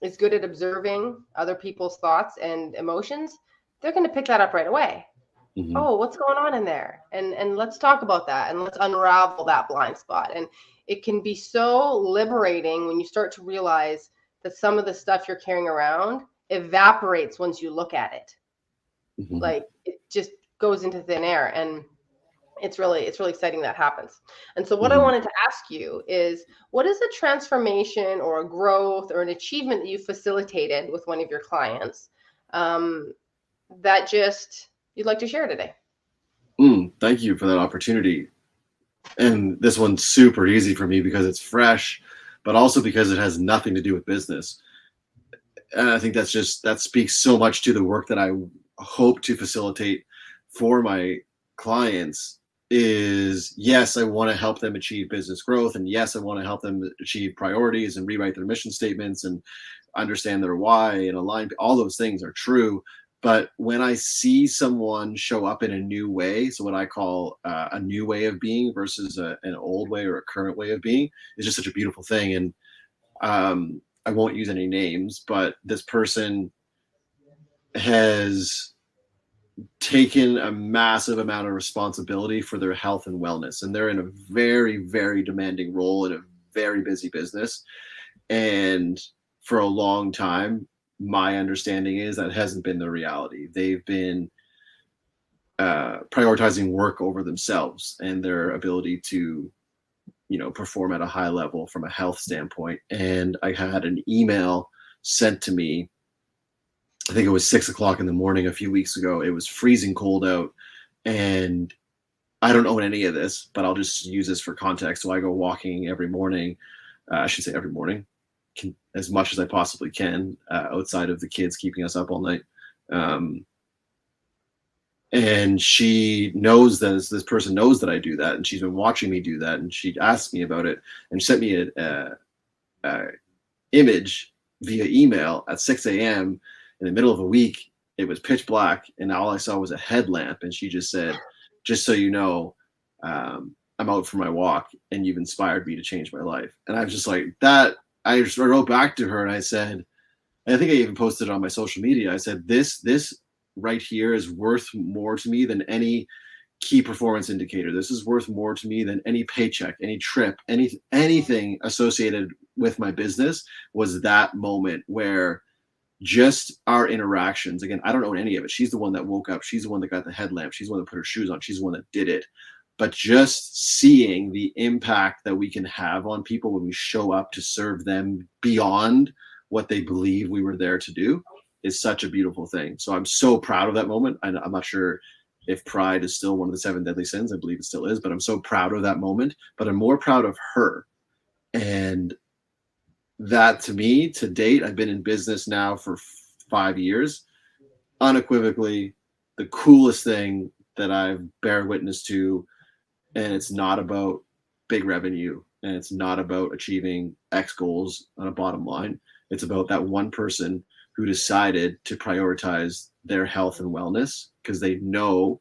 is good at observing other people's thoughts and emotions, they're going to pick that up right away. Oh, what's going on in there? And let's talk about that, and let's unravel that blind spot. And it can be so liberating when you start to realize that some of the stuff you're carrying around evaporates once you look at it. Like it just goes into thin air, and it's really exciting that happens. And so what I wanted to ask you is, what is a transformation or a growth or an achievement that you facilitated with one of your clients that just you'd like to share today? Thank you for that opportunity. And this one's super easy for me because it's fresh, but also because it has nothing to do with business. And I think that speaks so much to the work that I hope to facilitate for my clients. Is yes, I want to help them achieve business growth, and yes, I want to help them achieve priorities and rewrite their mission statements and understand their why and align. All those things are true. But when I see someone show up in a new way, so what I call a new way of being versus an old way or a current way of being, is just such a beautiful thing. And I won't use any names, but this person has taken a massive amount of responsibility for their health and wellness. And they're in a very, very demanding role in a very busy business. And for a long time, my understanding is that hasn't been the reality. They've been prioritizing work over themselves and their ability to, perform at a high level from a health standpoint. And I had an email sent to me, I think it was 6 o'clock in the morning a few weeks ago. It was freezing cold out, and I don't own any of this, but I'll just use this for context. So I go walking every morning. I should say every morning, as much as I possibly can, outside of the kids keeping us up all night. And she knows that this person knows that I do that, and she's been watching me do that. And she asked me about it, and she sent me a image via email at 6 a.m. in the middle of a week. It was pitch black, and all I saw was a headlamp. And she just said, "Just so you know, I'm out for my walk, and you've inspired me to change my life." And I was just like that. I just wrote back to her, and I said, and I think I even posted it on my social media. I said, this right here is worth more to me than any key performance indicator. This is worth more to me than any paycheck, any trip, anything associated with my business. Was that moment where just our interactions, again, I don't own any of it. She's the one that woke up. She's the one that got the headlamp. She's the one that put her shoes on. She's the one that did it. But just seeing the impact that we can have on people when we show up to serve them beyond what they believe we were there to do is such a beautiful thing. So I'm so proud of that moment. I'm not sure if pride is still one of the 7 deadly sins. I believe it still is, but I'm so proud of that moment. But I'm more proud of her. And that, to me, to date, I've been in business now for 5 years. Unequivocally, the coolest thing that I've bear witness to. And it's not about big revenue, and it's not about achieving X goals on a bottom line. It's about that one person who decided to prioritize their health and wellness because they know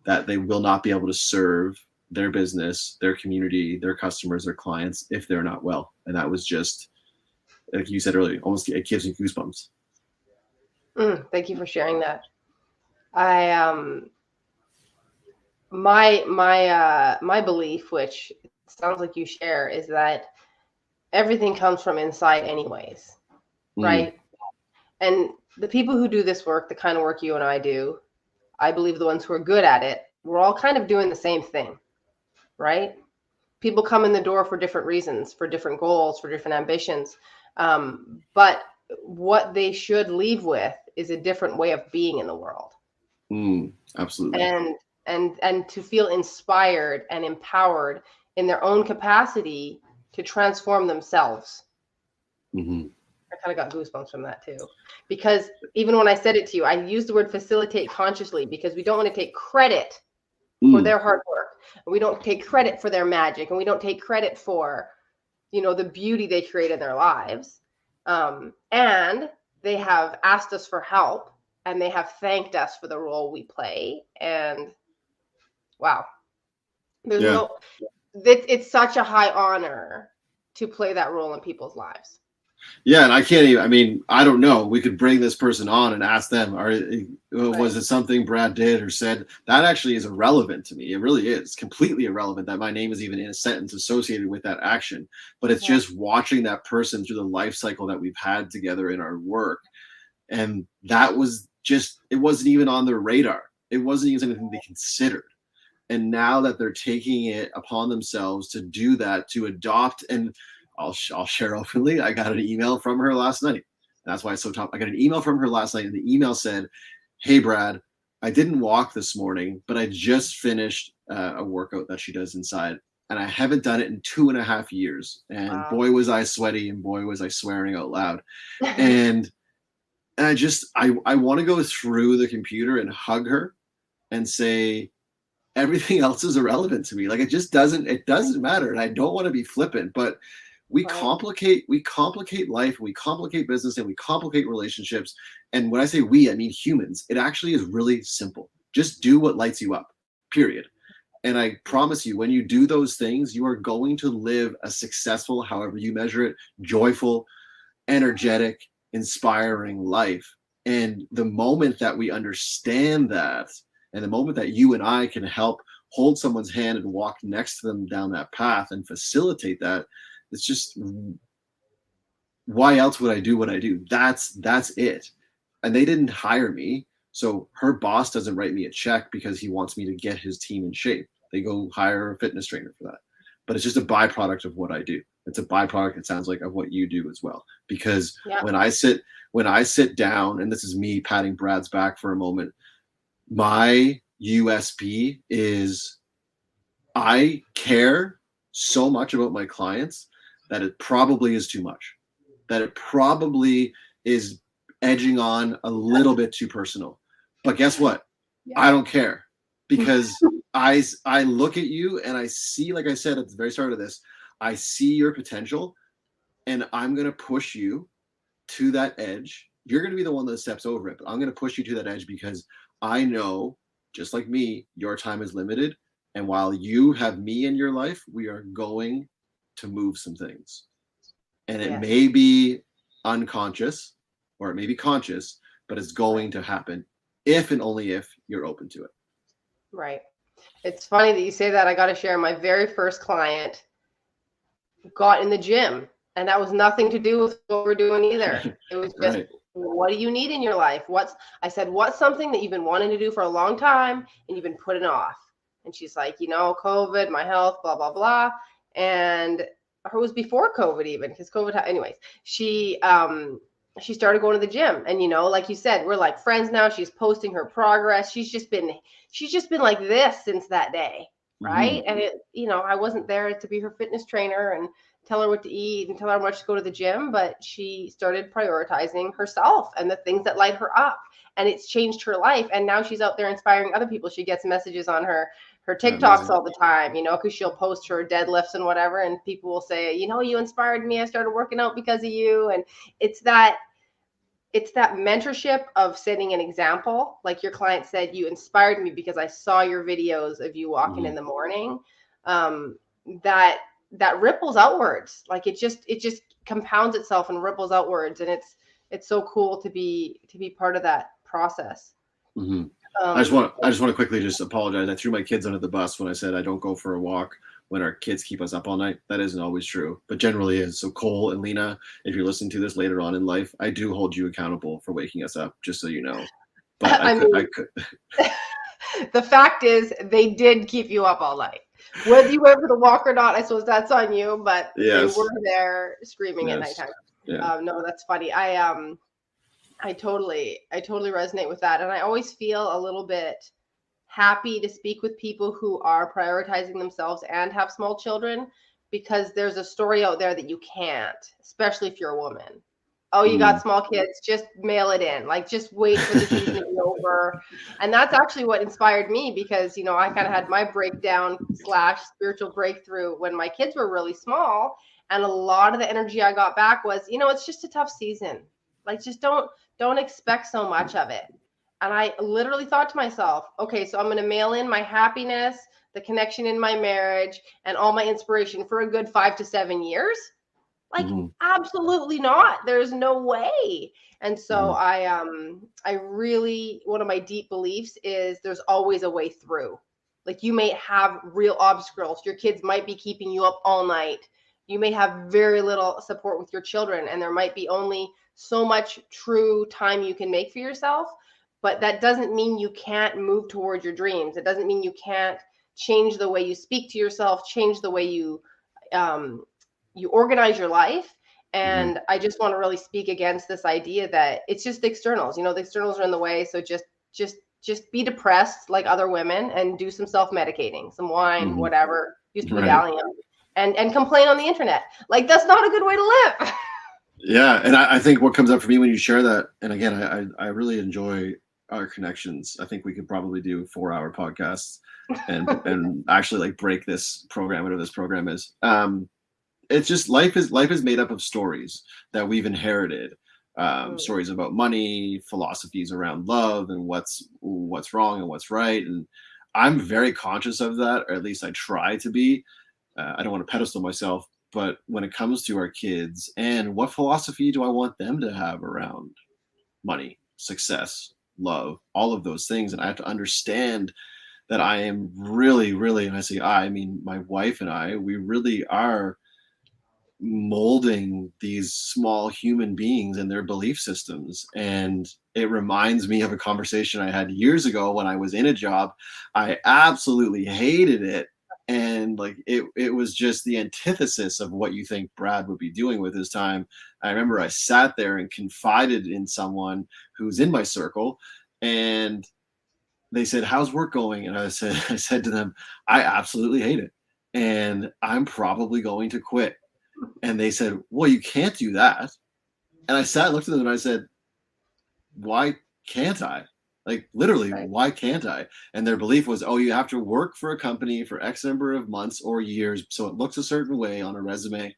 that they will not be able to serve their business, their community, their customers, their clients if they're not well. And that was just, like you said earlier, almost, it gives me goosebumps. Thank you for sharing that. I my belief, which sounds like you share, is that everything comes from inside anyways, right? And the people who do this work, the kind of work you and I do, I believe the ones who are good at it, we're all kind of doing the same thing, right? People come in the door for different reasons, for different goals, for different ambitions. But what they should leave with is a different way of being in the world. Absolutely. And to feel inspired and empowered in their own capacity to transform themselves. Mm-hmm. I kind of got goosebumps from that too, because even when I said it to you, I used the word facilitate consciously, because we don't want to take credit for their hard work, and we don't take credit for their magic, and we don't take credit for, you know, the beauty they create in their lives. And they have asked us for help, and they have thanked us for the role we play. And wow, there's Yeah. no, it's such a high honor to play that role in people's lives. Yeah, and I can't even. I mean, I don't know. We could bring this person on and ask them, was it something Brad did or said? That actually is irrelevant to me. It really is completely irrelevant that my name is even in a sentence associated with that action. But it's just watching that person through the life cycle that we've had together in our work, and that was just. It wasn't even on their radar. It wasn't even anything they considered. And now that they're taking it upon themselves to do that, to adopt, and I'll share openly, I got an email from her last night. That's why it's so tough. I got an email from her last night, and the email said, "Hey, Brad, I didn't walk this morning, but I just finished a workout that she does inside, and I haven't done it in 2.5 years. And boy, was I sweaty, and boy, was I swearing out loud. And I want to go through the computer and hug her and say, everything else is irrelevant to me. Like, it doesn't matter. And I don't want to be flippant, but we complicate life, we complicate business, and we complicate relationships. And when I say we, I mean humans. It actually is really simple. Just do what lights you up, period. And I promise you, when you do those things, you are going to live a successful, however you measure it, joyful, energetic, inspiring life. And the moment that we understand that, and the moment that you and I can help hold someone's hand and walk next to them down that path and facilitate that, it's just, why else would I do what I do? That's it. And they didn't hire me. So her boss doesn't write me a check because he wants me to get his team in shape. They go hire a fitness trainer for that. But it's just a byproduct of what I do. It's a byproduct, it sounds like, of what you do as well. Because when I sit down, and this is me patting Brad's back for a moment, my USP is I care so much about my clients that it probably is too much, that it probably is edging on a little bit too personal. But guess what? I don't care, because I look at you and I see, like I said at the very start of this, I see your potential, and I'm going to push you to that edge. You're going to be the one that steps over it, but I'm going to push you to that edge because I know, just like me, your time is limited. And while you have me in your life, we are going to move some things. And it may be unconscious or it may be conscious, but it's going to happen if and only if you're open to it. Right. It's funny that you say that. I got to share, my very first client got in the gym, and that was nothing to do with what we're doing either. It was just, what do you need in your life? I said, what's something that you've been wanting to do for a long time and you've been putting off? And she's like, COVID, my health, blah, blah, blah. And it was before COVID even, because COVID, anyways, she started going to the gym. And, like you said, we're like friends now. She's posting her progress. She's just been like this since that day. Right. Mm-hmm. And I wasn't there to be her fitness trainer and tell her what to eat and tell her how much to go to the gym, but she started prioritizing herself and the things that light her up, and it's changed her life. And now she's out there inspiring other people. She gets messages on her TikToks all the time, because she'll post her deadlifts and whatever, and people will say, you inspired me. I started working out because of you. And it's that mentorship of setting an example. Like your client said, you inspired me because I saw your videos of you walking in the morning. That ripples outwards. Like it just compounds itself and ripples outwards. And it's so cool to be part of that process. Mm-hmm. I just want to quickly just apologize. I threw my kids under the bus when I said I don't go for a walk when our kids keep us up all night. That isn't always true, but generally is. So Cole and Lena, if you're listening to this later on in life, I do hold you accountable for waking us up, just so you know. But I could. The fact is, they did keep you up all night. Whether you went for the walk or not, I suppose that's on you, but they were there screaming at nighttime. Yeah. No, that's funny. I totally resonate with that, and I always feel a little bit happy to speak with people who are prioritizing themselves and have small children, because there's a story out there that you can't, especially if you're a woman. Oh, you got Mm. small kids, just mail it in. Like, just wait for the season to be over. And that's actually what inspired me, because, I kind of had my breakdown slash spiritual breakthrough when my kids were really small. And a lot of the energy I got back was, it's just a tough season. Like, just don't expect so much of it. And I literally thought to myself, okay, so I'm going to mail in my happiness, the connection in my marriage, and all my inspiration for a good 5 to 7 years. Like, Mhm. absolutely not. There's no way. And so Mhm. I really, one of my deep beliefs is there's always a way through. Like, you may have real obstacles. Your kids might be keeping you up all night. You may have very little support with your children, and there might be only so much true time you can make for yourself. But that doesn't mean you can't move toward your dreams. It doesn't mean you can't change the way you speak to yourself, change the way um, you organize your life. Mhm. And I just want to really speak against this idea that it's just the externals. The externals are in the way. So just be depressed like other women and do some self-medicating, some wine, Mhm. whatever. Used to be Right. Valium, and complain on the internet. Like, that's not a good way to live. Yeah, and I think what comes up for me when you share that, and again, I really enjoy our connections. I think we could probably do 4-hour podcasts and actually like break this program, whatever this program is. It's just life is made up of stories that we've inherited. Stories about money, philosophies around love, and what's wrong and what's right. And I'm very conscious of that, or at least I try to be. I don't want to pedestal myself, but when it comes to our kids, and what philosophy do I want them to have around money, success, love, all of those things, and I have to understand that I am really, really, and I say I mean my wife and I, we really are molding these small human beings and their belief systems. And it reminds me of a conversation I had years ago when I was in a job. I absolutely hated it. And like it was just the antithesis of what you think Brad would be doing with his time. I remember I sat there and confided in someone who's in my circle, and they said, "How's work going?" And I said to them, "I absolutely hate it. And I'm probably going to quit." And they said, "Well, you can't do that." And I sat and looked at them and I said, "Why can't I? Like, literally, Right. why can't I?" And their belief was, "Oh, you have to work for a company for X number of months or years. So it looks a certain way on a resume."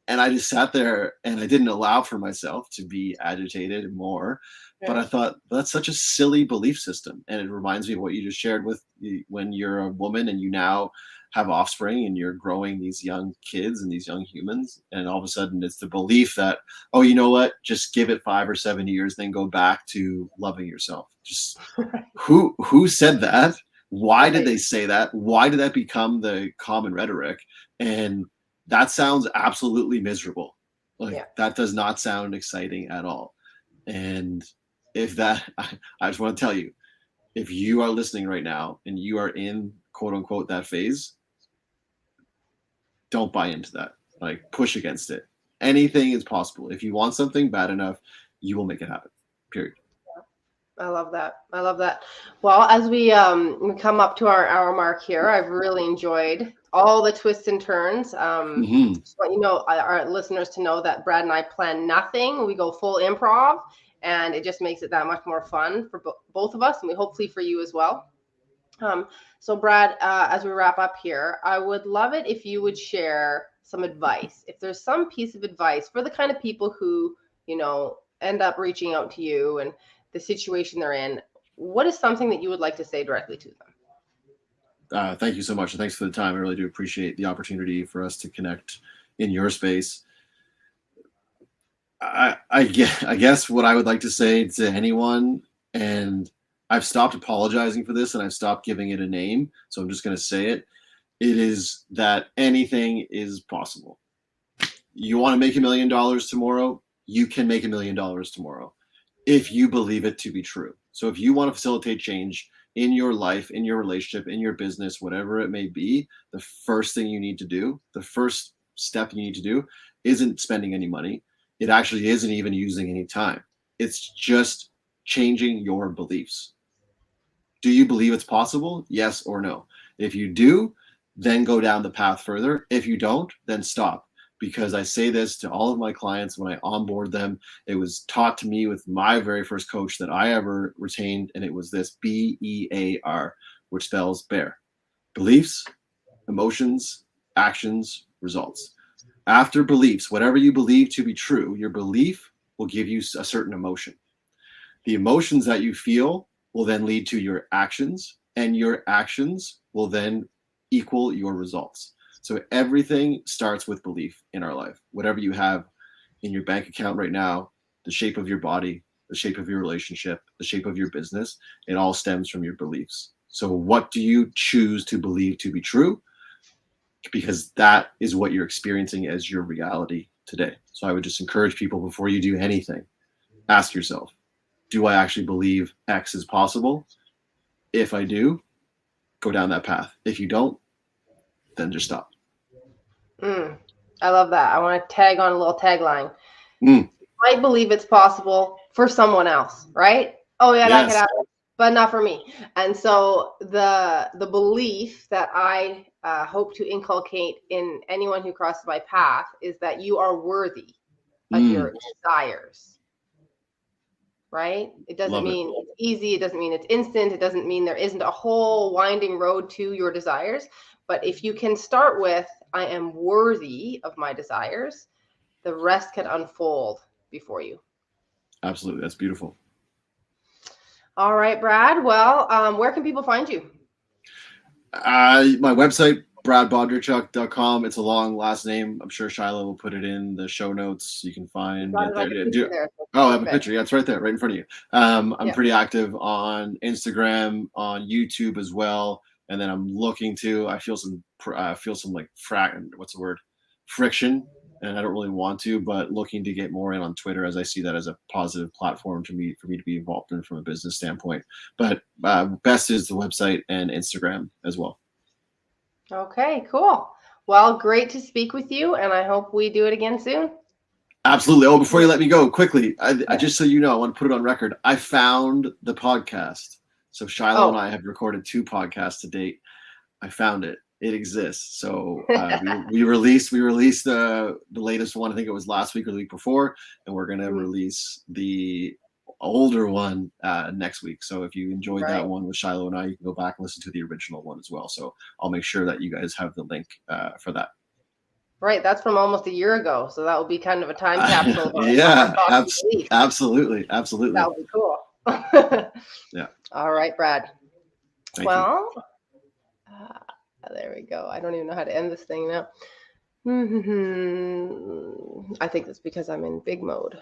And I just sat there and I didn't allow for myself to be agitated more. But I Right. thought that's such a silly belief system. And it reminds me of what you just shared with when you're a woman and you now have offspring and you're growing these young kids and these young humans. And all of a sudden it's the belief that, oh, you know what? Just give it 5 or 7 years, then go back to loving yourself. Just who said that? Why did Right. they say that? Why did that become the common rhetoric? And that sounds absolutely miserable. Like Yeah. that does not sound exciting at all. And if that, I just want to tell you, if you are listening right now and you are in quote unquote that phase, don't buy into that. Like push against it. Anything is possible. If you want something bad enough, you will make it happen. Period. I love that. I love that. Well, as we come up to our hour mark here, I've really enjoyed all the twists and turns. Mm-hmm. Just want our listeners to know that Brad and I plan nothing. We go full improv, and it just makes it that much more fun for both of us, and we hopefully for you as well. Um, so, Brad, as we wrap up here, I would love it if you would share some advice. If there's some piece of advice for the kind of people who, end up reaching out to you and the situation they're in, what is something that you would like to say directly to them? Thank you so much. And thanks for the time. I really do appreciate the opportunity for us to connect in your space. I guess what I would like to say to anyone, and I've stopped apologizing for this and I've stopped giving it a name, so I'm just going to say it. It is that anything is possible. You want to make $1 million tomorrow, you can make $1 million tomorrow if you believe it to be true. So if you want to facilitate change in your life, in your relationship, in your business, whatever it may be, the first thing you need to do, the first step you need to do isn't spending any money. It actually isn't even using any time. It's just changing your beliefs. Do you believe it's possible? Yes or no? If you do, then go down the path further. If you don't, then stop. Because I say this to all of my clients when I onboard them. It was taught to me with my very first coach that I ever retained, and it was this BEAR, which spells bear. Beliefs, emotions, actions, results. After beliefs, whatever you believe to be true, your belief will give you a certain emotion. The emotions that you feel will then lead to your actions, and your actions will then equal your results. So everything starts with belief in our life. Whatever you have in your bank account right now, the shape of your body, the shape of your relationship, the shape of your business, it all stems from your beliefs. So what do you choose to believe to be true? Because that is what you're experiencing as your reality today. So I would just encourage people, before you do anything, ask yourself, do I actually believe X is possible? If I do, go down that path. If you don't, then just stop. I love that. I want to tag on a little tagline. Mm. I believe it's possible for someone else, right? Oh yeah, that could Yes. happen, but not for me. And so the belief that I hope to inculcate in anyone who crosses my path is that you are worthy of your desires. Right? It doesn't Love it. mean it's easy. It doesn't mean it's instant. It doesn't mean there isn't a whole winding road to your desires. But if you can start with, I am worthy of my desires, the rest can unfold before you. Absolutely. That's beautiful. All right, Brad. Well, where can people find you? My website, bradbodnarchuk.com. It's a long last name. I'm sure Shiloh will put it in the show notes. You can find Got it it like there. a picture there. So Oh, I have a perfect. picture. Yeah, it's right there, right in front of you. I'm Yeah. pretty active on Instagram, on YouTube as well, and then I'm looking to. I feel some like what's the word? Friction, and I don't really want to, but looking to get more in on Twitter, as I see that as a positive platform for me to be involved in from a business standpoint. But best is the website and Instagram as well. Okay, cool. Well, great to speak with you, and I hope we do it again soon. Absolutely. Oh, before you let me go, quickly, I just so you know, I want to put it on record. I found the podcast. So Shiloh and I have recorded 2 podcasts to date. I found it. It exists. So we released the latest one. I think it was last week or the week before, and we're gonna release the older one next week. So if you enjoyed that one with Shiloh and I, you can go back and listen to the original one as well. So I'll make sure that you guys have the link for that. Right, that's from almost a year ago, so that will be kind of a time capsule. Yeah, absolutely. That would be cool. Yeah. All right, Brad. Thank you. There we go. I don't even know how to end this thing now. I think it's because I'm in big mode.